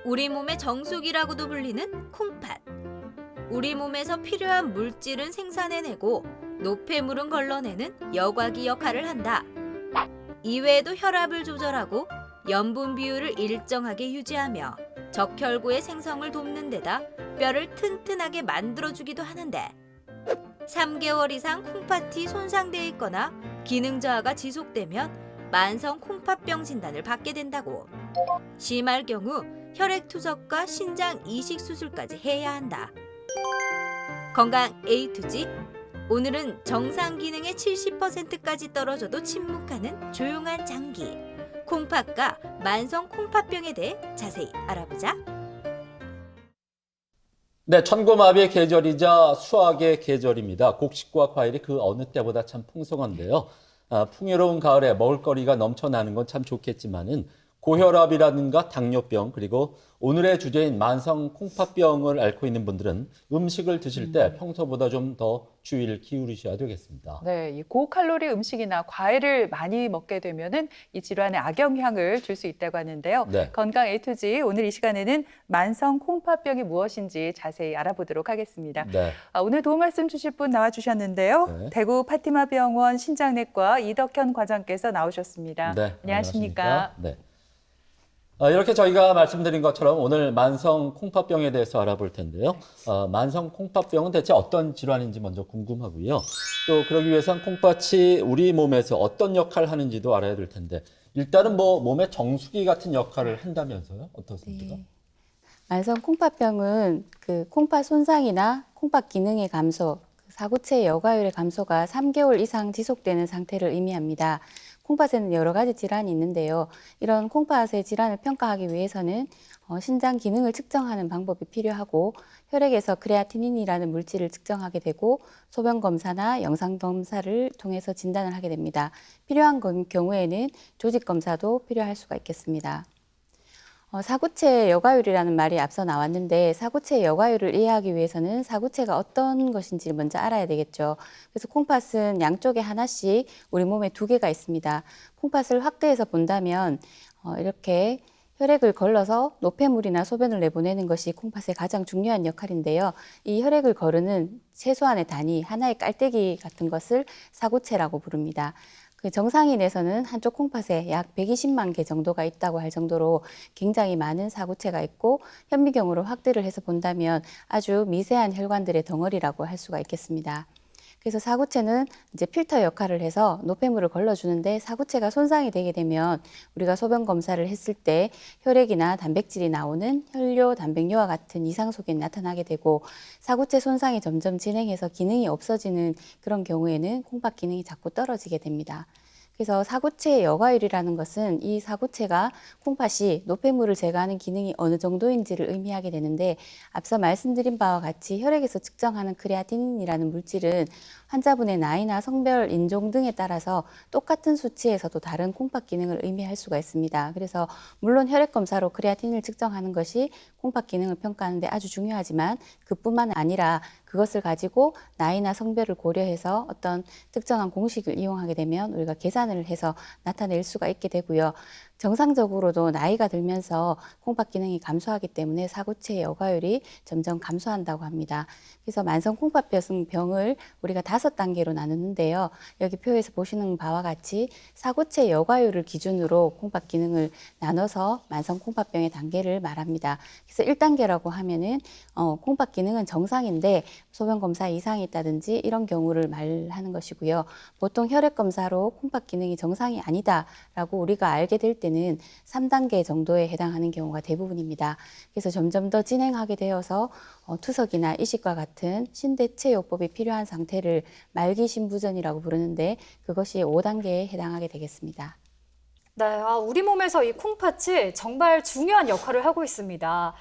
우리 몸의 정수기라고도 불리는 콩팥. 우리 몸에서 필요한 물질은 생산해내고 노폐물은 걸러내는 여과기 역할을 한다. 이외에도 혈압을 조절하고 염분 비율을 일정하게 유지하며 적혈구의 생성을 돕는 데다 뼈를 튼튼하게 만들어주기도 하는데 3개월 이상 콩팥이 손상되어 있거나 기능 저하가 지속되면 만성 콩팥병 진단을 받게 된다고. 심할 경우 혈액 투석과 신장 이식 수술까지 해야 한다. 건강 A to G. 오늘은 정상 기능의 70%까지 떨어져도 침묵하는 조용한 장기. 콩팥과 만성 콩팥병에 대해 자세히 알아보자. 네, 천고마비의 계절이자 수확의 계절입니다. 곡식과 과일이 그 어느 때보다 참 풍성한데요. 풍요로운 가을에 먹을거리가 넘쳐나는 건 참 좋겠지만은 고혈압이라든가 당뇨병 그리고 오늘의 주제인 만성 콩팥병을 앓고 있는 분들은 음식을 드실 때 평소보다 좀 더 주의를 기울이셔야 되겠습니다. 네, 이 고칼로리 음식이나 과일을 많이 먹게 되면은 이 질환에 악영향을 줄 수 있다고 하는데요. 네. 건강 A to G 오늘 이 시간에는 만성 콩팥병이 무엇인지 자세히 알아보도록 하겠습니다. 네. 오늘 도움 말씀 주실 분 나와주셨는데요. 네. 대구 파티마 병원 신장내과 이덕현 과장께서 나오셨습니다. 네, 안녕하십니까? 네. 이렇게 저희가 말씀드린 것처럼 오늘 만성 콩팥병에 대해서 알아볼 텐데요. 만성 콩팥병은 대체 어떤 질환인지 먼저 궁금하고요. 또 그러기 위해선 콩팥이 우리 몸에서 어떤 역할을 하는지도 알아야 될 텐데 일단은 뭐 몸의 정수기 같은 역할을 한다면서요? 어떻습니까? 네. 만성 콩팥병은 그 콩팥 손상이나 콩팥 기능의 감소, 사구체 여과율의 감소가 3개월 이상 지속되는 상태를 의미합니다. 콩팥에는 여러 가지 질환이 있는데요. 이런 콩팥의 질환을 평가하기 위해서는 신장 기능을 측정하는 방법이 필요하고 혈액에서 크레아티닌이라는 물질을 측정하게 되고 소변 검사나 영상 검사를 통해서 진단을 하게 됩니다. 필요한 경우에는 조직 검사도 필요할 수가 있겠습니다. 사구체 여과율이라는 말이 앞서 나왔는데 사구체 여과율을 이해하기 위해서는 사구체가 어떤 것인지 먼저 알아야 되겠죠. 그래서 콩팥은 양쪽에 하나씩 우리 몸에 2개가 있습니다. 콩팥을 확대해서 본다면 이렇게 혈액을 걸러서 노폐물이나 소변을 내보내는 것이 콩팥의 가장 중요한 역할인데요. 이 혈액을 거르는 최소한의 단위, 하나의 깔때기 같은 것을 사구체라고 부릅니다. 그 정상인에서는 한쪽 콩팥에 약 120만 개 정도가 있다고 할 정도로 굉장히 많은 사구체가 있고 현미경으로 확대를 해서 본다면 아주 미세한 혈관들의 덩어리라고 할 수가 있겠습니다. 그래서 사구체는 이제 필터 역할을 해서 노폐물을 걸러주는데 사구체가 손상이 되게 되면 우리가 소변 검사를 했을 때 혈액이나 단백질이 나오는 혈뇨, 단백뇨와 같은 이상 소견이 나타나게 되고 사구체 손상이 점점 진행해서 기능이 없어지는 그런 경우에는 콩팥 기능이 자꾸 떨어지게 됩니다. 그래서 사구체의 여과율이라는 것은 이 사구체가 콩팥이 노폐물을 제거하는 기능이 어느 정도인지를 의미하게 되는데 앞서 말씀드린 바와 같이 혈액에서 측정하는 크레아티닌이라는 물질은 환자분의 나이나 성별, 인종 등에 따라서 똑같은 수치에서도 다른 콩팥 기능을 의미할 수가 있습니다. 그래서 물론 혈액 검사로 크레아티닌을 측정하는 것이 콩팥 기능을 평가하는데 아주 중요하지만 그뿐만 아니라 그것을 가지고 나이나 성별을 고려해서 어떤 특정한 공식을 이용하게 되면 우리가 계산을 해서 나타낼 수가 있게 되고요. 정상적으로도 나이가 들면서 콩팥 기능이 감소하기 때문에 사구체의 여과율이 점점 감소한다고 합니다. 그래서 만성 콩팥병을 우리가 5단계로 나누는데요. 여기 표에서 보시는 바와 같이 사구체 여과율을 기준으로 콩팥 기능을 나눠서 만성 콩팥병의 단계를 말합니다. 그래서 1단계라고 하면은 콩팥 기능은 정상인데 소변 검사 이상이 있다든지 이런 경우를 말하는 것이고요. 보통 혈액 검사로 콩팥 기능이 정상이 아니다라고 우리가 알게 될 때는 3단계 정도에 해당하는 경우가 대부분입니다. 그래서 점점 더 진행하게 되어서 투석이나 이식과 같은 신대체 요법이 필요한 상태를 말기 신부전이라고 부르는데 그것이 5단계에 해당하게 되겠습니다. 네, 우리 몸에서 이 콩팥이 정말 중요한 역할을 하고 있습니다.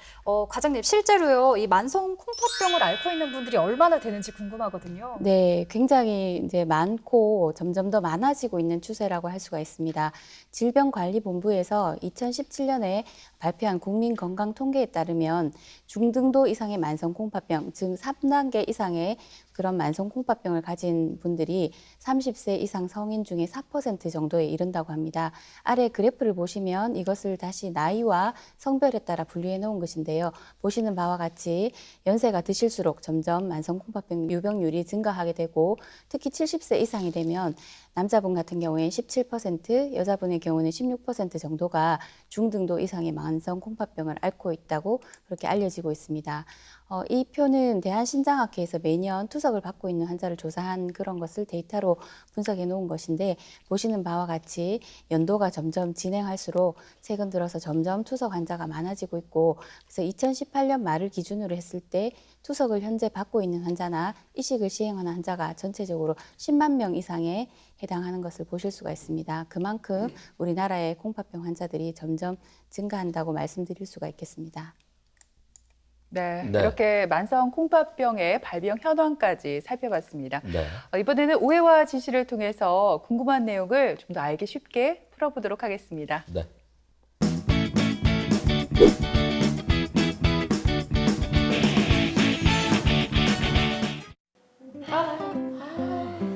과장님, 실제로요, 이 만성 콩팥병을 앓고 있는 분들이 얼마나 되는지 궁금하거든요. 네, 굉장히 이제 많고 점점 더 많아지고 있는 추세라고 할 수가 있습니다. 질병관리본부에서 2017년에 발표한 국민건강통계에 따르면 중등도 이상의 만성 콩팥병, 즉 3단계 이상의 그런 만성 콩팥병을 가진 분들이 30세 이상 성인 중에 4% 정도에 이른다고 합니다. 아래 그래프를 보시면 이것을 다시 나이와 성별에 따라 분류해 놓은 것인데요. 보시는 바와 같이 연세가 드실수록 점점 만성 콩팥병 유병률이 증가하게 되고 특히 70세 이상이 되면 남자분 같은 경우에는 17%, 여자분의 경우는 16% 정도가 중등도 이상의 만성 콩팥병을 앓고 있다고 그렇게 알려지고 있습니다. 이 표는 대한신장학회에서 매년 투석을 받고 있는 환자를 조사한 그런 것을 데이터로 분석해 놓은 것인데 보시는 바와 같이 연도가 점점 진행할수록 최근 들어서 점점 투석 환자가 많아지고 있고 그래서 2018년 말을 기준으로 했을 때 투석을 현재 받고 있는 환자나 이식을 시행하는 환자가 전체적으로 10만 명 이상에 해당하는 것을 보실 수가 있습니다. 그만큼 우리나라의 콩팥병 환자들이 점점 증가한다고 말씀드릴 수가 있겠습니다. 네, 네. 이렇게 만성 콩팥병의 발병 현황까지 살펴봤습니다. 네. 이번에는 오해와 지시를 통해서 궁금한 내용을 좀 더 알기 쉽게 풀어보도록 하겠습니다. 네.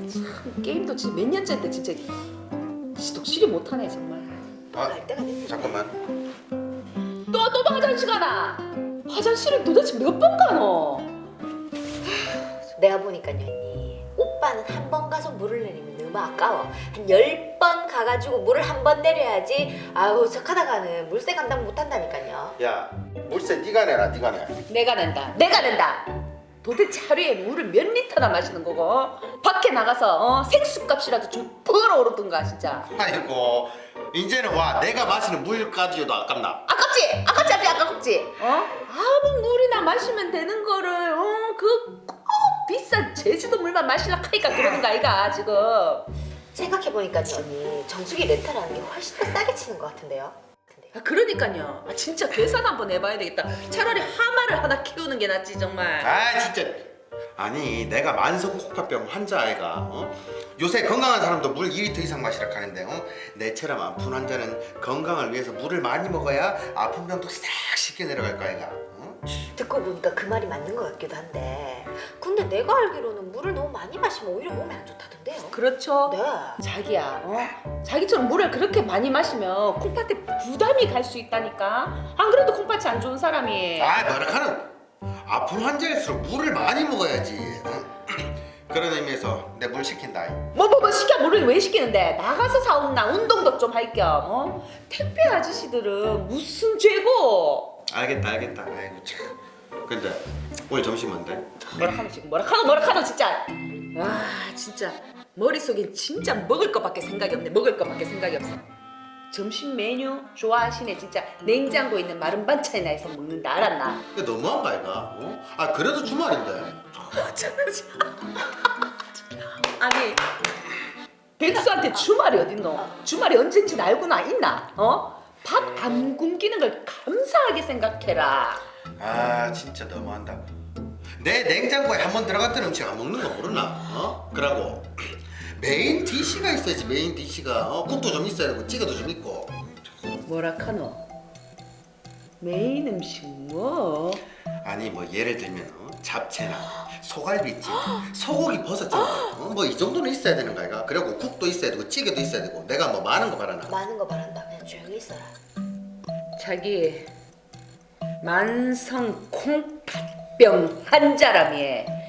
참 게임도 진짜 몇 년째인데 진짜 지독실이 못하네 정말. 잠깐만. 또 화장실 가나? 화장실은 도대체 몇 번 가노? 내가 보니까요 언니 오빠는 한 번 가서 물을 내리면 너무 아까워. 한 10번 가가지고 물을 한 번 내려야지. 아우 척하다가는 물세 감당 못한다니까요. 야, 물세 네가 내라, 네가 내. 내가 낸다. 도대체 하루에 물을 몇 리터나 마시는 거고? 밖에 나가서 생수값이라도 좀 벌어오르든가 진짜. 아이고, 이제는 와, 내가 마시는 물까지도 아깝나? 아깝지? 아무 물이나 마시면 되는 거를 그 꼭 비싼 제주도 물만 마시려 하니까 그러는 거 아이가 지금. 생각해보니까요 언니 정수기 렌탈하는 게 훨씬 더 싸게 치는 것 같은데요. 그러니까요. 진짜 계산 한번 해봐야 되겠다. 차라리 하마를 하나 키우는 게 낫지 정말. 아, 진짜. 아니, 내가 만성 콩팥병 환자 아이가 요새 건강한 사람도 물 2리터 이상 마시라 하는데 내처럼 아픈 환자는 건강을 위해서 물을 많이 먹어야 아픈 병도 싹 쉽게 내려갈 거 아이가. 듣고 보니까 그 말이 맞는 것 같기도 한데 근데 내가 알기로는 물을 너무 많이 마시면 오히려 몸에 안 좋다던데요. 그렇죠. 네. 자기야, 자기처럼 물을 그렇게 많이 마시면 콩팥에 부담이 갈 수 있다니까. 안 그래도 콩팥이 안 좋은 사람이. 아, 뭐라카는 아픈 환자일수록 물을 많이 먹어야지. 그런 의미에서 내 물 시킨다. 뭐 시켜 물을 왜 시키는데? 나가서 사온나 운동도 좀 할 겸. 택배 아저씨들은 무슨 죄고? 알겠다. 아이고 참. 근데 오늘 점심 뭔데? 뭐라카노 진짜. 와 진짜 머릿속에 진짜 먹을 것밖에 생각이 없네. 점심 메뉴 좋아하시네. 진짜 냉장고에 있는 마른 반찬이나 해서 먹는다. 알았나? 근데 너무한 거 아이가? 아, 그래도 주말인데. 아니 백수한테 주말이 어딨노? 주말이 언젠지 알고나 있나? 밥 안 굶기는 걸 감사하게 생각해라. 아, 진짜 너무한다. 내 냉장고에 한 번 들어갔던 음식 안 먹는 거 모르나? 그러고 메인 디시가 있어야지. 메인 디시가 국도 좀 있어야 되고 찌개도 좀 있고. 뭐라카노? 메인 음식 뭐? 아니 뭐 예를 들면 잡채나 소갈비찜, 소고기 버섯찜 뭐 이 정도는 있어야 되는 거 아이가? 그리고 국도 있어야 되고 찌개도 있어야 되고. 내가 뭐 많은 거 바라나? 많은 거 바란다. 그냥 조용히 있어라. 자기 만성 콩팥병 환자라며.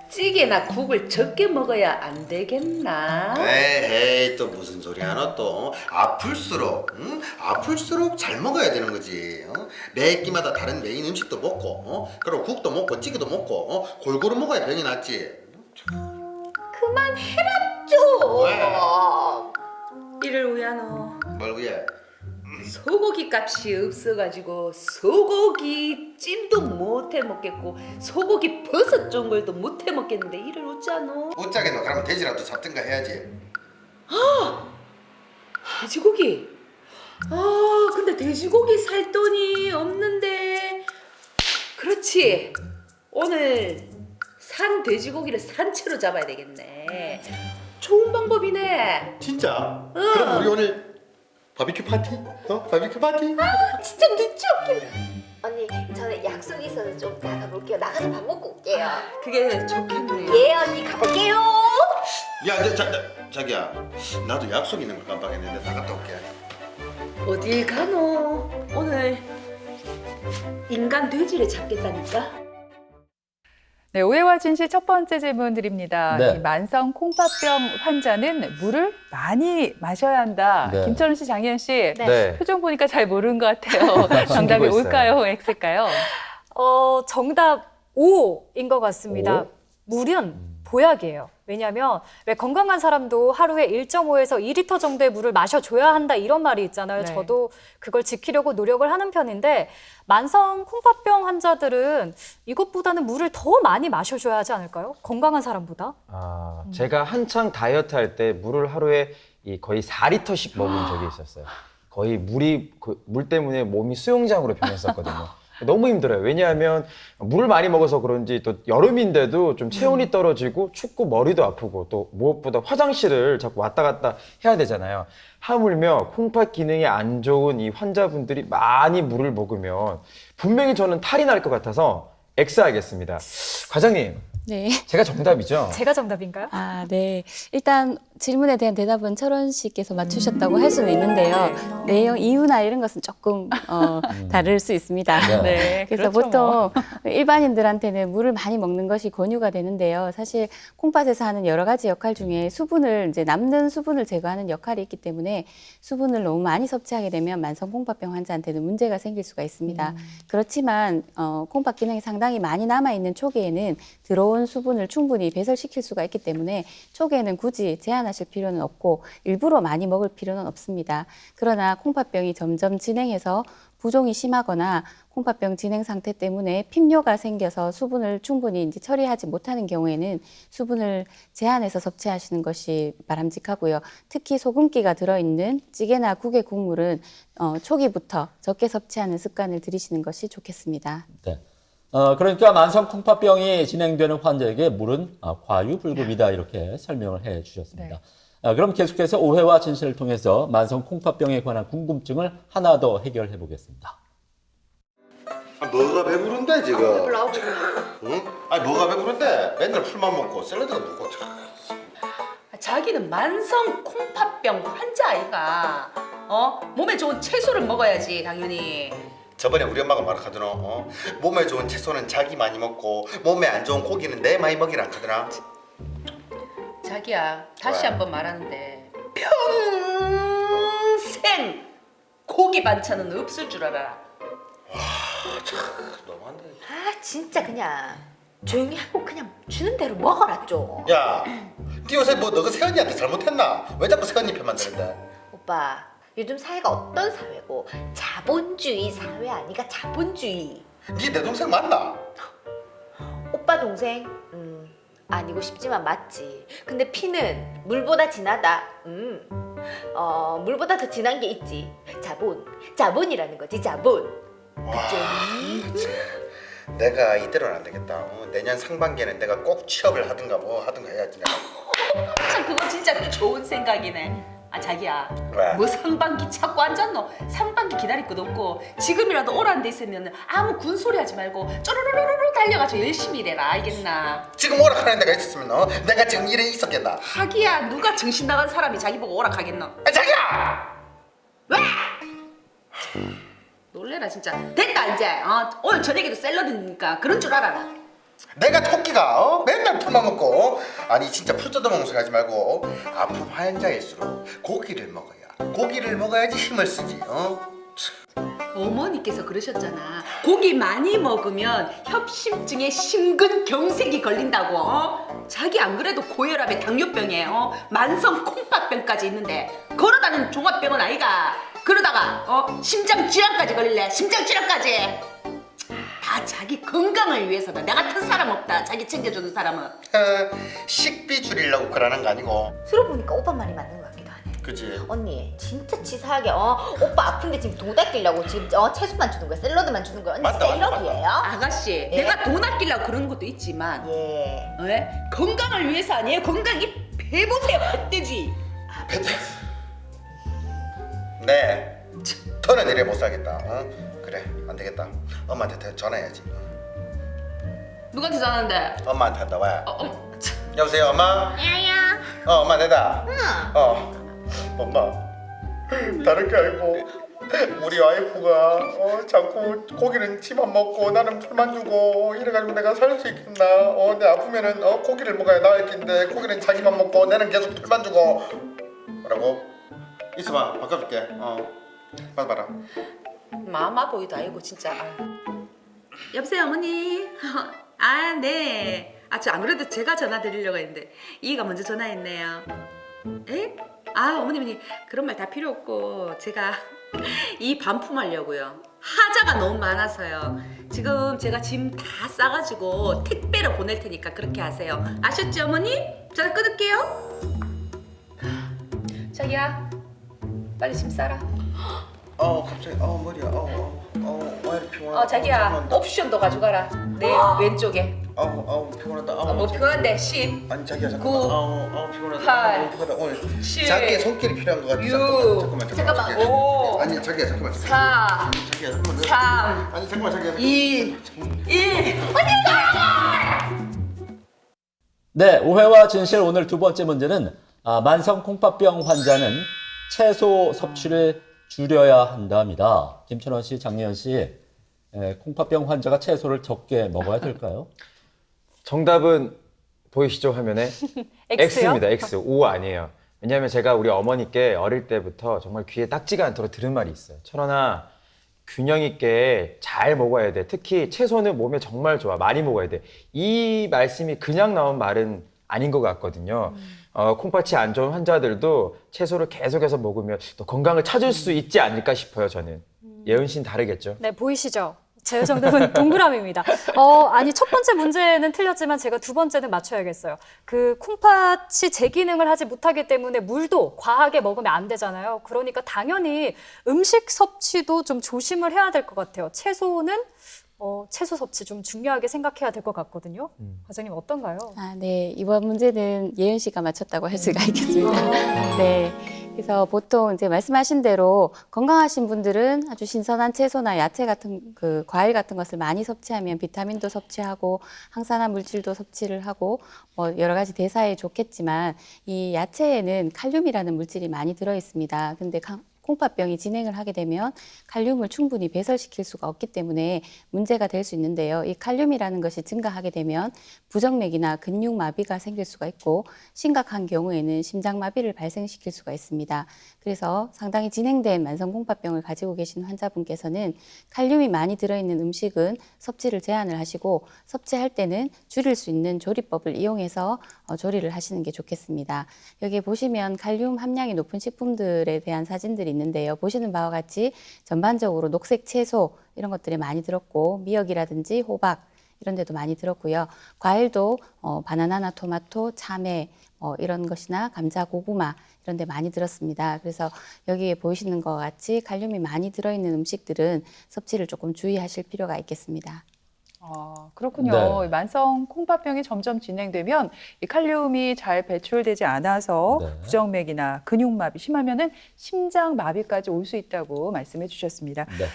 찌개나 국을 적게 먹어야 안 되겠나? 에이 또 무슨 소리 하나 또. 아플수록 잘 먹어야 되는 거지. 매 끼마다 다른 메인 음식도 먹고 그리고 국도 먹고 찌개도 먹고 골고루 먹어야 병이 낫지. 그만해라 좀. 왜? 이를 위하노. 뭘 위해? 소고기 값이 없어가지고 소고기 찜도 못해 먹겠고 소고기 버섯 전골도 못해 먹겠는데 이를 어쩌노? 웃자게 너 그러면 돼지라도 잡든가 해야지. 돼지고기. 근데 돼지고기 살 돈이 없는데. 그렇지. 오늘 산 돼지고기를 산채로 잡아야 되겠네. 좋은 방법이네. 진짜? 그럼 우리 오늘 바비큐 파티? 바비큐 파티? 진짜 눈치 없게. 언니 저는 약속이 있어서 좀 나가볼게요. 나가서 밥 먹고 올게요. 그게 좋겠네요. 예 언니 가볼게요. 야, 자기야, 나도 약속 있는 걸 깜빡했는데 나갔다 올게. 어딜 가노? 오늘 인간 돼지를 잡겠다니까. 네, 오해와 진실 첫 번째 질문 드립니다. 네. 이 만성 콩팥병 환자는 물을 많이 마셔야 한다. 네. 김철은 씨, 장희연 씨, 네. 표정 보니까 잘 모르는 것 같아요. 정답이 있어요. O일까요, X일까요? 정답 O인 것 같습니다. 오? 물은 보약이에요. 왜냐하면 왜 건강한 사람도 하루에 1.5에서 2리터 정도의 물을 마셔줘야 한다 이런 말이 있잖아요. 네. 저도 그걸 지키려고 노력을 하는 편인데 만성 콩팥병 환자들은 이것보다는 물을 더 많이 마셔줘야 하지 않을까요? 건강한 사람보다? 제가 한창 다이어트 할 때 물을 하루에 거의 4리터씩 먹은 적이 있었어요. 거의 물 때문에 몸이 수영장으로 변했었거든요. 너무 힘들어요. 왜냐하면 물을 많이 먹어서 그런지 또 여름인데도 좀 체온이 떨어지고 춥고 머리도 아프고 또 무엇보다 화장실을 자꾸 왔다 갔다 해야 되잖아요. 하물며 콩팥 기능이 안 좋은 이 환자분들이 많이 물을 먹으면 분명히 저는 탈이 날 것 같아서 X 하겠습니다. 과장님, 네. 제가 정답이죠? 제가 정답인가요? 아, 네. 일단 질문에 대한 대답은 철원 씨께서 맞추셨다고 할 수는 있는데요. 내용, 이유나 이런 것은 조금 다를 수 있습니다. 네. 네, 그래서 그렇죠, 뭐. 보통 일반인들한테는 물을 많이 먹는 것이 권유가 되는데요. 사실 콩팥에서 하는 여러 가지 역할 중에 남는 수분을 제거하는 역할이 있기 때문에 수분을 너무 많이 섭취하게 되면 만성 콩팥병 환자한테는 문제가 생길 수가 있습니다. 그렇지만 콩팥 기능이 상당히 많이 남아있는 초기에는 들어온 수분을 충분히 배설시킬 수가 있기 때문에 초기에는 굳이 제한하실 필요는 없고 일부러 많이 먹을 필요는 없습니다. 그러나 콩팥병이 점점 진행해서 부종이 심하거나 콩팥병 진행 상태 때문에 핍뇨가 생겨서 수분을 충분히 이제 처리하지 못하는 경우에는 수분을 제한해서 섭취하시는 것이 바람직하고요. 특히 소금기가 들어있는 찌개나 국의 국물은 초기부터 적게 섭취하는 습관을 들이시는 것이 좋겠습니다. 네. 그러니까 만성 콩팥병이 진행되는 환자에게 물은 과유불급이다 이렇게 설명을 해 주셨습니다. 그럼 계속해서 오해와 진실을 통해서 만성 콩팥병에 관한 궁금증을 하나 더 해결해 보겠습니다. 뭐가 배부른데 지금? 응? 아니 뭐가 배부른데? 맨날 풀만 먹고 샐러드가 먹고 자기는 만성 콩팥병 환자 아이가. 몸에 좋은 채소를 먹어야지 당연히. 저번에 우리 엄마가 말하거든. 몸에 좋은 채소는 자기 많이 먹고 몸에 안 좋은 고기는 내 많이 먹이라 하거든. 자기야 다시 왜? 한번 말하는데 평생 고기 반찬은 없을 줄 알아. 너무한데. 아 진짜 그냥 조용히 하고 그냥 주는 대로 먹어라 좀. 야, 네 요새 뭐 너가 세연이한테 잘못했나? 왜 자꾸 세연이 편만 드는데? 오빠 요즘 사회가 어떤 사회고 자본주의 사회 아니가 자본주의. 네 내 동생 맞나? 오빠 동생? 아니고 싶지만 맞지. 근데 피는 물보다 진하다. 물보다 더 진한 게 있지. 자본이라는 거지 자본. 내가 이대로는 안 되겠다. 내년 상반기에는 내가 꼭 취업을 하든가 뭐 하든가 해야지. 내가. 참 그거 진짜 좋은 생각이네. 자기야 왜? 뭐 상반기 찾고 앉았노? 상반기 기다릴 것도 없고 지금이라도 오라는 데 있으면 아무 군소리 하지 말고 쪼르르르르 달려가서 열심히 일해라 알겠나? 지금 오락하는 데가 있었으면 내가 지금 일에 있었겠나? 하기야 누가 정신 나간 사람이 자기 보고 오락하겠노? 자기야! 왜? 놀래라 진짜. 됐다 이제. 오늘 저녁에도 샐러드니까 그런 줄 알아라. 내가 토끼가 맨날 풀만 먹고 아니 진짜 풀 뜯어먹는 소리 하지 말고 아픔 환자일수록 고기를 먹어야지 힘을 쓰지. 어머니께서 그러셨잖아. 고기 많이 먹으면 협심증에 심근경색이 걸린다고. 자기 안 그래도 고혈압에 당뇨병에 만성 콩팥병까지 있는데 걸어다니는 종합병원 아이가. 그러다가 심장 질환까지 걸릴래. 심장 질환까지. 다 자기 건강을 위해서다. 나 같은 사람 없다. 자기 챙겨주는 사람은. 식비 줄이려고 그러는 거 아니고. 들어보니까 오빠 말이 맞는 것 같기도 하네. 그치? 언니 진짜 치사하게 오빠 아픈데 지금 돈 아끼려고 지금 채소만 주는 거야 샐러드만 주는 거야. 언니 맞다, 맞다, 샐러드예요? 아가씨 예? 내가 돈 아끼려고 그러는 것도 있지만 예. 왜? 건강을 위해서 아니에요? 건강이 배보세요 뱃돼지. 네. 더는 이래 못 살겠다. 그래 안 되겠다. 엄마한테 전화해야지. 누구한테 전화하는데? 엄마한테 한다. 왜? 참. 여보세요 엄마? 야야. 엄마 내다. 응. 엄마 다른 게 아니고 우리 와이프가 자꾸 고기는 집안 먹고 나는 풀만 주고 이래가지고 내가 살 수 있겠나? 내 아프면은 고기를 먹어야 나을 텐데 고기는 자기만 먹고 나는 계속 풀만 주고 뭐라고? 있어봐 바꿔줄게. 받아봐라. 마마 보이도 아니고 진짜. 여보세요 어머니. 아 네. 저 안 그래도 제가 전화 드리려고 했는데 이가 먼저 전화했네요. 에? 어머니 그런 말 다 필요 없고 제가 이 반품하려고요. 하자가 너무 많아서요. 지금 제가 짐 다 싸가지고 택배로 보낼 테니까 그렇게 하세요. 아셨죠 어머니? 전화 끊을게요. 자기야 빨리 짐 싸라. 갑자기 머리야. 왜 이렇게 피곤하다. 자기야 옵션도 가져가라. 내 왼쪽에. 피곤하다. 뭐 필요한데 10 아니 자기야 9 잠깐만. 피곤하다. 8 피곤하다. 오늘 7 자기의 손길이 필요한 것 같아. 6 잠깐만. 자기야. 5 아니 자기야 잠깐만. 4 자기야 잠깐만. 3 아니 잠깐만 자기야. 2 1 네, 오해와 진실 오늘 두 번째 문제는 만성 콩팥병 환자는 채소 섭취를 줄여야 한다입니다. 김천원 씨, 장예현 씨, 콩팥병 환자가 채소를 적게 먹어야 될까요? 정답은 보이시죠 화면에? X요? X입니다. X. O 아니에요. 왜냐하면 제가 우리 어머니께 어릴 때부터 정말 귀에 딱지가 않도록 들은 말이 있어요. 천원아, 균형 있게 잘 먹어야 돼. 특히 채소는 몸에 정말 좋아. 많이 먹어야 돼. 이 말씀이 그냥 나온 말은 아닌 것 같거든요. 콩팥이 안 좋은 환자들도 채소를 계속해서 먹으면 또 건강을 찾을 수 있지 않을까 싶어요, 저는. 예은 씨는 다르겠죠? 네, 보이시죠? 제 정답은 동그라미입니다. 아니 첫 번째 문제는 틀렸지만 제가 두 번째는 맞춰야겠어요. 그 콩팥이 제 기능을 하지 못하기 때문에 물도 과하게 먹으면 안 되잖아요. 그러니까 당연히 음식 섭취도 좀 조심을 해야 될 것 같아요. 채소는 채소 섭취 좀 중요하게 생각해야 될 것 같거든요. 과장님 어떤가요? 네. 이번 문제는 예은 씨가 맞췄다고 할 수가 있겠습니다. 네. 그래서 보통 이제 말씀하신 대로 건강하신 분들은 아주 신선한 채소나 야채 같은 그 과일 같은 것을 많이 섭취하면 비타민도 섭취하고 항산화 물질도 섭취를 하고 뭐 여러 가지 대사에 좋겠지만 이 야채에는 칼륨이라는 물질이 많이 들어 있습니다. 근데 콩팥병이 진행을 하게 되면 칼륨을 충분히 배설시킬 수가 없기 때문에 문제가 될 수 있는데요. 이 칼륨이라는 것이 증가하게 되면 부정맥이나 근육마비가 생길 수가 있고 심각한 경우에는 심장마비를 발생시킬 수가 있습니다. 그래서 상당히 진행된 만성 콩팥병을 가지고 계신 환자분께서는 칼륨이 많이 들어있는 음식은 섭취를 제한을 하시고 섭취할 때는 줄일 수 있는 조리법을 이용해서 조리를 하시는 게 좋겠습니다. 여기 보시면 칼륨 함량이 높은 식품들에 대한 사진들이 있는데요. 보시는 바와 같이 전반적으로 녹색 채소 이런 것들이 많이 들었고 미역이라든지 호박 이런 데도 많이 들었고요. 과일도 바나나나 토마토, 참외 이런 것이나 감자, 고구마 이런 데 많이 들었습니다. 그래서 여기에 보이시는 것 같이 칼륨이 많이 들어있는 음식들은 섭취를 조금 주의하실 필요가 있겠습니다. 그렇군요. 네. 만성 콩팥병이 점점 진행되면 이 칼륨이 잘 배출되지 않아서 네. 부정맥이나 근육마비 심하면은 심장마비까지 올 수 있다고 말씀해 주셨습니다. 네.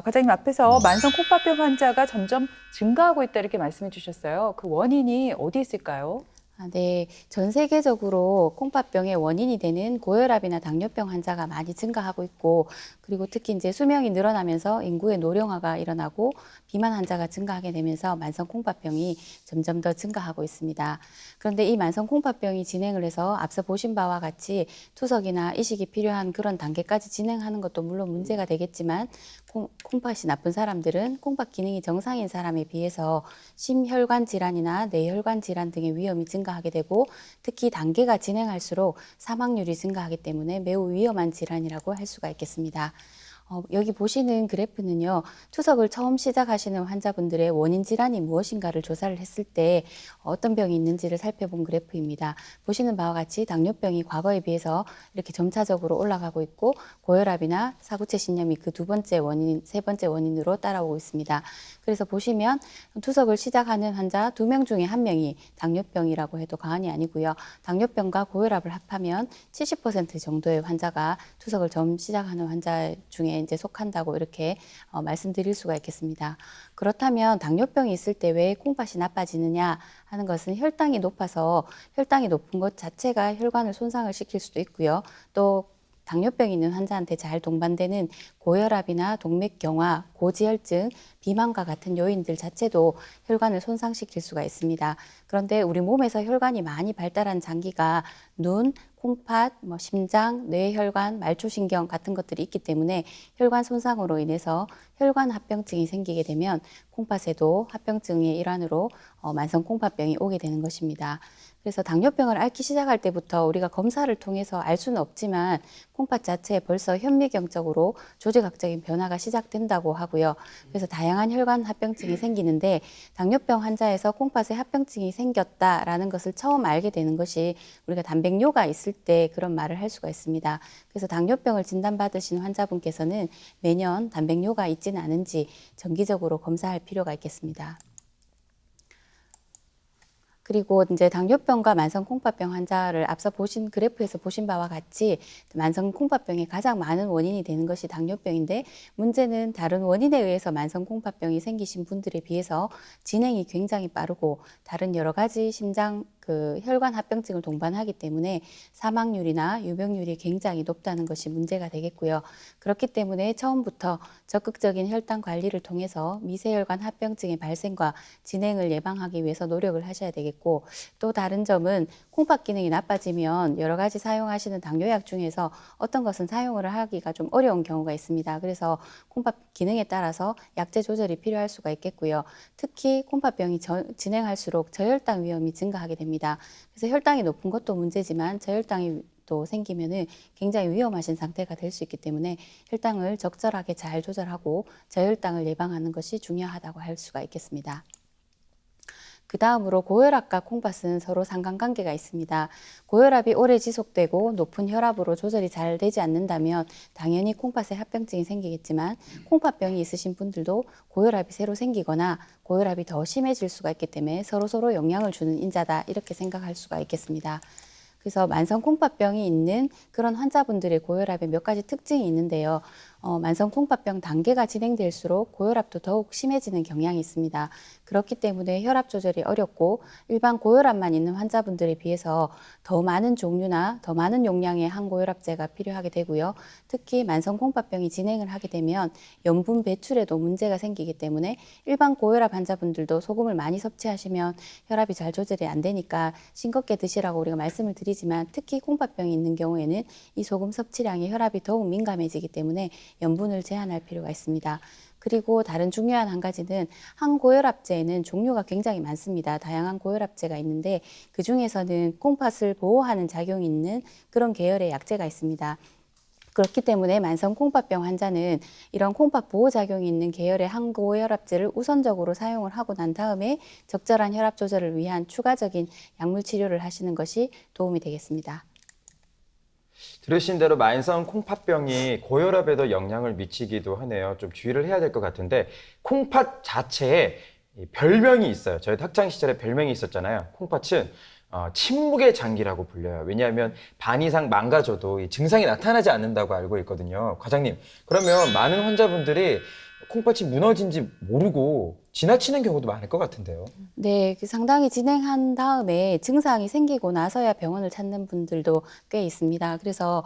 과장님 앞에서 만성 콩팥병 환자가 점점 증가하고 있다 이렇게 말씀해 주셨어요. 그 원인이 어디 있을까요? 네, 전 세계적으로 콩팥병의 원인이 되는 고혈압이나 당뇨병 환자가 많이 증가하고 있고, 그리고 특히 이제 수명이 늘어나면서 인구의 노령화가 일어나고 비만 환자가 증가하게 되면서 만성 콩팥병이 점점 더 증가하고 있습니다. 그런데 이 만성 콩팥병이 진행을 해서 앞서 보신 바와 같이 투석이나 이식이 필요한 그런 단계까지 진행하는 것도 물론 문제가 되겠지만 콩팥이 나쁜 사람들은 콩팥 기능이 정상인 사람에 비해서 심혈관 질환이나 뇌혈관 질환 등의 위험이 증가하게 되고 특히 단계가 진행할수록 사망률이 증가하기 때문에 매우 위험한 질환이라고 할 수가 있겠습니다. 여기 보시는 그래프는요, 투석을 처음 시작하시는 환자분들의 원인 질환이 무엇인가를 조사를 했을 때 어떤 병이 있는지를 살펴본 그래프입니다. 보시는 바와 같이 당뇨병이 과거에 비해서 이렇게 점차적으로 올라가고 있고 고혈압이나 사구체 신염이 그 두 번째 원인, 세 번째 원인으로 따라오고 있습니다. 그래서 보시면 투석을 시작하는 환자 2명 중에 1명이 당뇨병이라고 해도 과언이 아니고요. 당뇨병과 고혈압을 합하면 70% 정도의 환자가 투석을 처음 시작하는 환자 중에 이제 속한다고 이렇게 말씀드릴 수가 있겠습니다. 그렇다면 당뇨병이 있을 때 왜 콩팥이 나빠지느냐 하는 것은 혈당이 높아서 혈당이 높은 것 자체가 혈관을 손상을 시킬 수도 있고요. 또 당뇨병이 있는 환자한테 잘 동반되는 고혈압이나 동맥경화, 고지혈증, 비만과 같은 요인들 자체도 혈관을 손상시킬 수가 있습니다. 그런데 우리 몸에서 혈관이 많이 발달한 장기가 눈, 콩팥, 심장, 뇌혈관, 말초신경 같은 것들이 있기 때문에 혈관 손상으로 인해서 혈관 합병증이 생기게 되면 콩팥에도 합병증의 일환으로 만성 콩팥병이 오게 되는 것입니다. 그래서 당뇨병을 앓기 시작할 때부터 우리가 검사를 통해서 알 수는 없지만 콩팥 자체에 벌써 현미경적으로 조직학적인 변화가 시작된다고 하고요. 그래서 다양한 혈관 합병증이 생기는데 당뇨병 환자에서 콩팥에 합병증이 생겼다라는 것을 처음 알게 되는 것이 우리가 단백뇨가 있을 때 그런 말을 할 수가 있습니다. 그래서 당뇨병을 진단받으신 환자분께서는 매년 단백뇨가 있지는 않은지 정기적으로 검사할 필요가 있겠습니다. 그리고 이제 당뇨병과 만성 콩팥병 환자를 앞서 보신 그래프에서 보신 바와 같이 만성 콩팥병의 가장 많은 원인이 되는 것이 당뇨병인데 문제는 다른 원인에 의해서 만성 콩팥병이 생기신 분들에 비해서 진행이 굉장히 빠르고 다른 여러 가지 심장 혈관 합병증을 동반하기 때문에 사망률이나 유병률이 굉장히 높다는 것이 문제가 되겠고요. 그렇기 때문에 처음부터 적극적인 혈당 관리를 통해서 미세혈관 합병증의 발생과 진행을 예방하기 위해서 노력을 하셔야 되겠고 또 다른 점은 콩팥 기능이 나빠지면 여러 가지 사용하시는 당뇨약 중에서 어떤 것은 사용을 하기가 좀 어려운 경우가 있습니다. 그래서 콩팥 기능에 따라서 약제 조절이 필요할 수가 있겠고요. 특히 콩팥병이 진행할수록 저혈당 위험이 증가하게 됩니다. 그래서 혈당이 높은 것도 문제지만 저혈당이 또 생기면은 굉장히 위험하신 상태가 될 수 있기 때문에 혈당을 적절하게 잘 조절하고 저혈당을 예방하는 것이 중요하다고 할 수가 있겠습니다. 그 다음으로 고혈압과 콩팥은 서로 상관관계가 있습니다. 고혈압이 오래 지속되고 높은 혈압으로 조절이 잘 되지 않는다면 당연히 콩팥에 합병증이 생기겠지만 콩팥병이 있으신 분들도 고혈압이 새로 생기거나 고혈압이 더 심해질 수가 있기 때문에 서로서로 영향을 주는 인자다 이렇게 생각할 수가 있겠습니다. 그래서 만성 콩팥병이 있는 그런 환자분들의 고혈압에 몇 가지 특징이 있는데요. 만성 콩팥병 단계가 진행될수록 고혈압도 더욱 심해지는 경향이 있습니다. 그렇기 때문에 혈압 조절이 어렵고 일반 고혈압만 있는 환자분들에 비해서 더 많은 종류나 더 많은 용량의 항고혈압제가 필요하게 되고요. 특히 만성 콩팥병이 진행을 하게 되면 염분 배출에도 문제가 생기기 때문에 일반 고혈압 환자분들도 소금을 많이 섭취하시면 혈압이 잘 조절이 안 되니까 싱겁게 드시라고 우리가 말씀을 드리지만 특히 콩팥병이 있는 경우에는 이 소금 섭취량에 혈압이 더욱 민감해지기 때문에 염분을 제한할 필요가 있습니다. 그리고 다른 중요한 한 가지는 항고혈압제에는 종류가 굉장히 많습니다. 다양한 고혈압제가 있는데 그 중에서는 콩팥을 보호하는 작용이 있는 그런 계열의 약제가 있습니다. 그렇기 때문에 만성 콩팥병 환자는 이런 콩팥 보호작용이 있는 계열의 항고혈압제를 우선적으로 사용을 하고 난 다음에 적절한 혈압 조절을 위한 추가적인 약물 치료를 하시는 것이 도움이 되겠습니다. 들으신 대로 만성 콩팥병이 고혈압에도 영향을 미치기도 하네요. 좀 주의를 해야 될 것 같은데 콩팥 자체에 별명이 있어요. 저희 학창 시절에 별명이 있었잖아요. 콩팥은 침묵의 장기라고 불려요. 왜냐하면 반 이상 망가져도 이 증상이 나타나지 않는다고 알고 있거든요. 과장님, 그러면 많은 환자분들이 콩팥이 무너진지 모르고 지나치는 경우도 많을 것 같은데요. 네, 상당히 진행한 다음에 증상이 생기고 나서야 병원을 찾는 분들도 꽤 있습니다. 그래서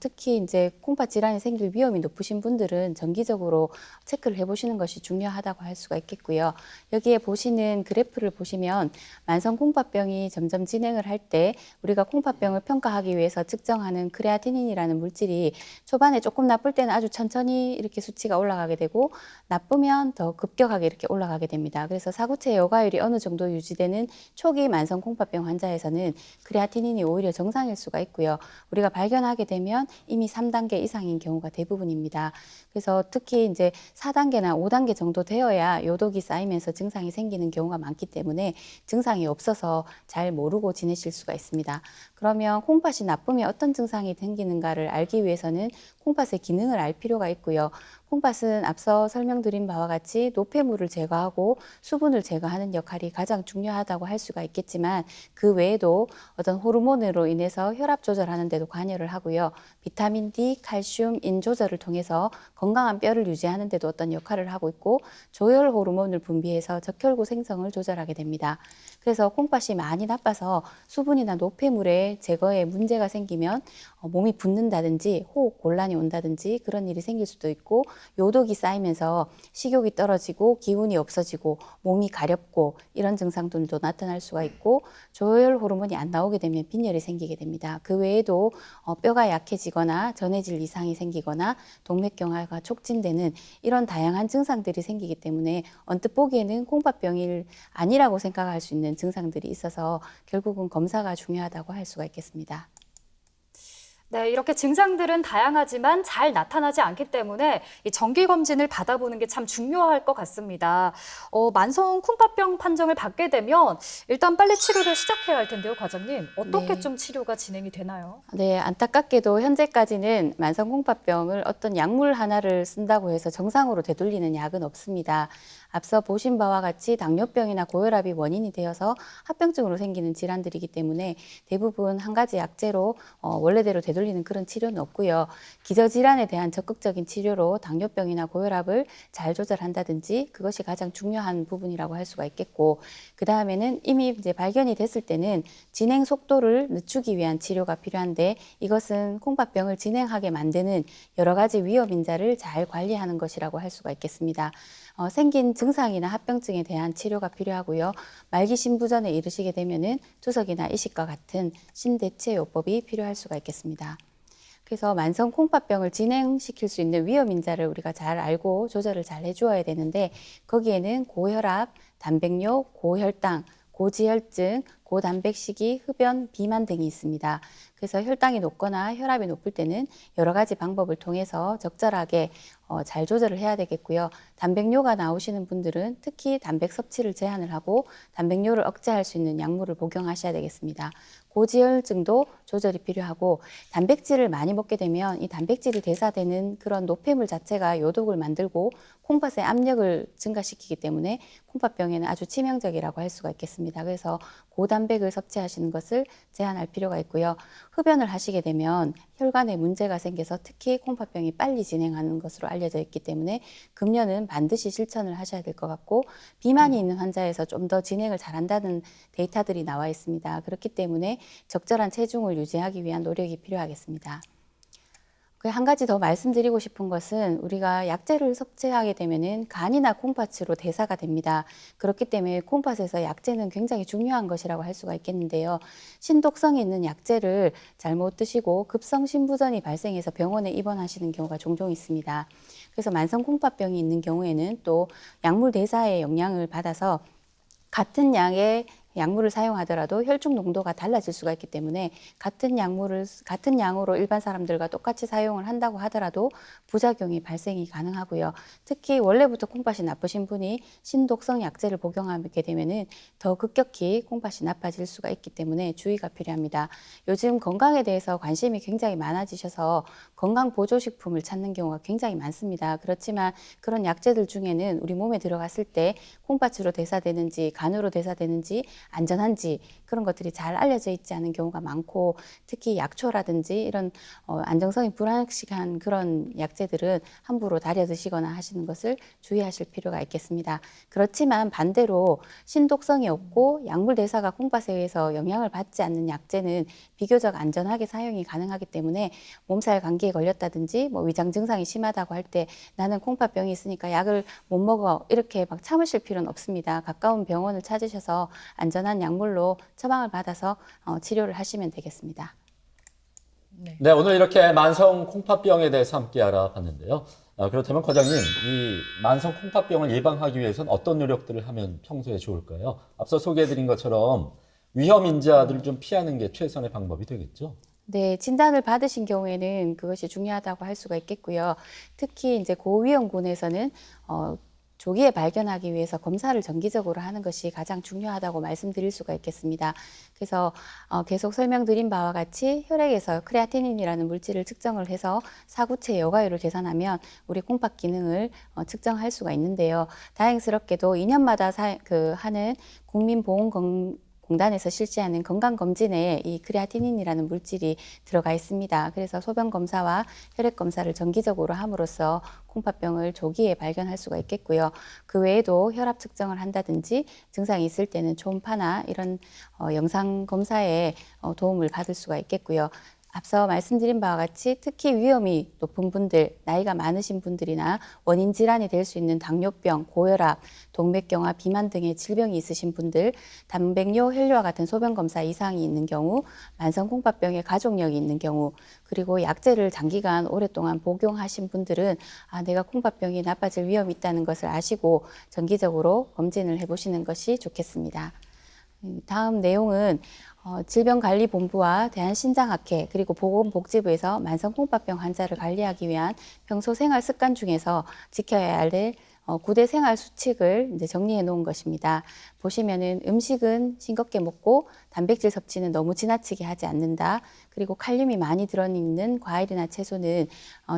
특히 이제 콩팥 질환이 생길 위험이 높으신 분들은 정기적으로 체크를 해보시는 것이 중요하다고 할 수가 있겠고요. 여기에 보시는 그래프를 보시면 만성 콩팥병이 점점 진행을 할 때 우리가 콩팥병을 평가하기 위해서 측정하는 크레아티닌이라는 물질이 초반에 조금 나쁠 때는 아주 천천히 이렇게 수치가 올라가게 되고 나쁘면 더 급격하게 이렇게 올라가게 됩니다. 그래서 사구체 여과율이 어느 정도 유지되는 초기 만성 콩팥병 환자에서는 크레아티닌이 오히려 정상일 수가 있고요. 우리가 발견하게 되면 이미 3단계 이상인 경우가 대부분입니다. 그래서 특히 이제 4단계나 5단계 정도 되어야 요독이 쌓이면서 증상이 생기는 경우가 많기 때문에 증상이 없어서 잘 모르고 지내실 수가 있습니다. 그러면 콩팥이 나쁘면 어떤 증상이 생기는가를 알기 위해서는 콩팥의 기능을 알 필요가 있고요. 콩팥은 앞서 설명드린 바와 같이 노폐물을 제거하고 수분을 제거하는 역할이 가장 중요하다고 할 수가 있겠지만 그 외에도 어떤 호르몬으로 인해서 혈압 조절하는 데도 관여를 하고요. 비타민 D, 칼슘, 인 조절을 통해서 건강한 뼈를 유지하는 데도 어떤 역할을 하고 있고 조혈 호르몬을 분비해서 적혈구 생성을 조절하게 됩니다. 그래서 콩팥이 많이 나빠서 수분이나 노폐물의 제거에 문제가 생기면 몸이 붓는다든지 호흡 곤란이 온다든지 그런 일이 생길 수도 있고 요독이 쌓이면서 식욕이 떨어지고 기운이 없어지고 몸이 가렵고 이런 증상들도 나타날 수가 있고 조혈 호르몬이 안 나오게 되면 빈혈이 생기게 됩니다. 그 외에도 뼈가 약해지거나 전해질 이상이 생기거나 동맥경화가 촉진되는 이런 다양한 증상들이 생기기 때문에 언뜻 보기에는 콩팥병이 아니라고 생각할 수 있는 증상들이 있어서 결국은 검사가 중요하다고 할 수가 있겠습니다. 네, 이렇게 증상들은 다양하지만 잘 나타나지 않기 때문에 이 정기 검진을 받아보는 게 참 중요할 것 같습니다. 만성 콩팥병 판정을 받게 되면 일단 빨리 치료를 시작해야 할 텐데요, 과장님. 어떻게 네. 좀 치료가 진행이 되나요? 네, 안타깝게도 현재까지는 만성 콩팥병을 어떤 약물 하나를 쓴다고 해서 정상으로 되돌리는 약은 없습니다. 앞서 보신 바와 같이 당뇨병이나 고혈압이 원인이 되어서 합병증으로 생기는 질환들이기 때문에 대부분 한 가지 약제로 원래대로 되돌리는 그런 치료는 없고요. 기저질환에 대한 적극적인 치료로 당뇨병이나 고혈압을 잘 조절한다든지 그것이 가장 중요한 부분이라고 할 수가 있겠고 그 다음에는 이미 이제 발견이 됐을 때는 진행 속도를 늦추기 위한 치료가 필요한데 이것은 콩팥병을 진행하게 만드는 여러 가지 위험 인자를 잘 관리하는 것이라고 할 수가 있겠습니다. 생긴 증상이나 합병증에 대한 치료가 필요하고요. 말기 신부전에 이르시게 되면은 투석이나 이식과 같은 신대체요법이 필요할 수가 있겠습니다. 그래서 만성 콩팥병을 진행시킬 수 있는 위험 인자를 우리가 잘 알고 조절을 잘 해주어야 되는데 거기에는 고혈압, 단백뇨, 고혈당, 고지혈증, 고단백식이, 흡연, 비만 등이 있습니다. 그래서 혈당이 높거나 혈압이 높을 때는 여러 가지 방법을 통해서 적절하게 잘 조절을 해야 되겠고요. 단백뇨가 나오시는 분들은 특히 단백 섭취를 제한을 하고 단백뇨를 억제할 수 있는 약물을 복용하셔야 되겠습니다. 고지혈증도 조절이 필요하고 단백질을 많이 먹게 되면 이 단백질이 대사되는 그런 노폐물 자체가 요독을 만들고 콩팥의 압력을 증가시키기 때문에 콩팥병에는 아주 치명적이라고 할 수가 있겠습니다. 그래서 고단백을 섭취하시는 것을 제한할 필요가 있고요. 흡연을 하시게 되면 혈관에 문제가 생겨서 특히 콩팥병이 빨리 진행하는 것으로 알려져 있기 때문에 금연은 반드시 실천을 하셔야 될 것 같고 비만이 있는 환자에서 좀 더 진행을 잘한다는 데이터들이 나와 있습니다. 그렇기 때문에 적절한 체중을 유지하기 위한 노력이 필요하겠습니다. 한 가지 더 말씀드리고 싶은 것은 우리가 약제를 섭취하게 되면은 간이나 콩팥으로 대사가 됩니다. 그렇기 때문에 콩팥에서 약제는 굉장히 중요한 것이라고 할 수가 있겠는데요. 신독성이 있는 약제를 잘못 드시고 급성 신부전이 발생해서 병원에 입원하시는 경우가 종종 있습니다. 그래서 만성 콩팥병이 있는 경우에는 또 약물 대사의 영향을 받아서 같은 양의 약물을 사용하더라도 혈중 농도가 달라질 수가 있기 때문에 같은 양으로 일반 사람들과 똑같이 사용을 한다고 하더라도 부작용이 발생이 가능하고요. 특히 원래부터 콩팥이 나쁘신 분이 신독성 약제를 복용하게 되면은 더 급격히 콩팥이 나빠질 수가 있기 때문에 주의가 필요합니다. 요즘 건강에 대해서 관심이 굉장히 많아지셔서 건강 보조식품을 찾는 경우가 굉장히 많습니다. 그렇지만 그런 약제들 중에는 우리 몸에 들어갔을 때 콩팥으로 대사되는지 간으로 대사되는지 안전한지 그런 것들이 잘 알려져 있지 않은 경우가 많고 특히 약초라든지 이런 안정성이 불확실한 그런 약제들은 함부로 다려 드시거나 하시는 것을 주의하실 필요가 있겠습니다. 그렇지만 반대로 신독성이 없고 약물 대사가 콩팥에 의해서 영향을 받지 않는 약제는 비교적 안전하게 사용이 가능하기 때문에 몸살 감기에 걸렸다든지 위장 증상이 심하다고 할 때 나는 콩팥병이 있으니까 약을 못 먹어 이렇게 막 참으실 필요는 없습니다. 가까운 병원을 찾으셔서 안전한 약물로 처방을 받아서 치료를 하시면 되겠습니다. 네, 오늘 이렇게 만성 콩팥병에 대해서 함께 알아봤는데요. 그렇다면 과장님, 이 만성 콩팥병을 예방하기 위해서는 어떤 노력들을 하면 평소에 좋을까요? 앞서 소개해드린 것처럼 위험 인자들을 좀 피하는 게 최선의 방법이 되겠죠? 네, 진단을 받으신 경우에는 그것이 중요하다고 할 수가 있겠고요. 특히 이제 고위험군에서는 조기에 발견하기 위해서 검사를 정기적으로 하는 것이 가장 중요하다고 말씀드릴 수가 있겠습니다. 그래서 계속 설명드린 바와 같이 혈액에서 크레아티닌이라는 물질을 측정을 해서 사구체 여과율을 계산하면 우리 콩팥 기능을 측정할 수가 있는데요. 다행스럽게도 2년마다 하는 국민보건공단에서 실시하는 건강검진에 이 크레아티닌이라는 물질이 들어가 있습니다. 그래서 소변검사와 혈액검사를 정기적으로 함으로써 콩팥병을 조기에 발견할 수가 있겠고요. 그 외에도 혈압 측정을 한다든지 증상이 있을 때는 초음파나 이런 영상검사에 도움을 받을 수가 있겠고요. 앞서 말씀드린 바와 같이 특히 위험이 높은 분들, 나이가 많으신 분들이나 원인 질환이 될 수 있는 당뇨병, 고혈압, 동맥경화, 비만 등의 질병이 있으신 분들, 단백뇨, 혈뇨와 같은 소변검사 이상이 있는 경우, 만성콩팥병의 가족력이 있는 경우, 그리고 약제를 장기간 오랫동안 복용하신 분들은 내가 콩팥병이 나빠질 위험이 있다는 것을 아시고 정기적으로 검진을 해보시는 것이 좋겠습니다. 다음 내용은 질병관리본부와 대한신장학회 그리고 보건복지부에서 만성콩팥병 환자를 관리하기 위한 평소 생활 습관 중에서 지켜야 할 9대 생활 수칙을 이제 정리해 놓은 것입니다. 보시면은 음식은 싱겁게 먹고 단백질 섭취는 너무 지나치게 하지 않는다. 그리고 칼륨이 많이 들어있는 과일이나 채소는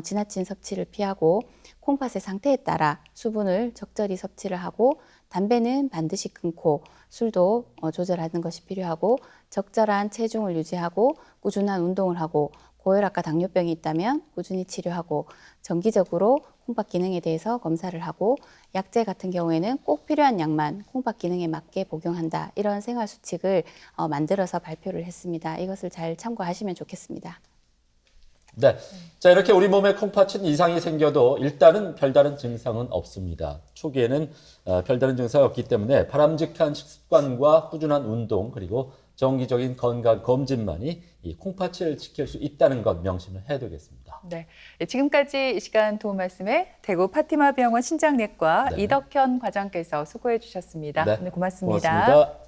지나친 섭취를 피하고 콩팥의 상태에 따라 수분을 적절히 섭취를 하고 담배는 반드시 끊고 술도 조절하는 것이 필요하고 적절한 체중을 유지하고 꾸준한 운동을 하고 고혈압과 당뇨병이 있다면 꾸준히 치료하고 정기적으로 콩팥 기능에 대해서 검사를 하고 약제 같은 경우에는 꼭 필요한 약만 콩팥 기능에 맞게 복용한다. 이런 생활 수칙을 만들어서 발표를 했습니다. 이것을 잘 참고하시면 좋겠습니다. 네. 자, 이렇게 우리 몸에 콩팥은 이상이 생겨도 일단은 별다른 증상은 없습니다. 초기에는 별다른 증상이 없기 때문에 바람직한 식습관과 꾸준한 운동 그리고 정기적인 건강 검진만이 이 콩팥을 지킬 수 있다는 것 명심을 해야 되겠습니다. 네, 지금까지 이 시간 도움 말씀에 대구 파티마 병원 신장내과 네. 이덕현 과장께서 수고해 주셨습니다. 네. 오늘 고맙습니다. 고맙습니다.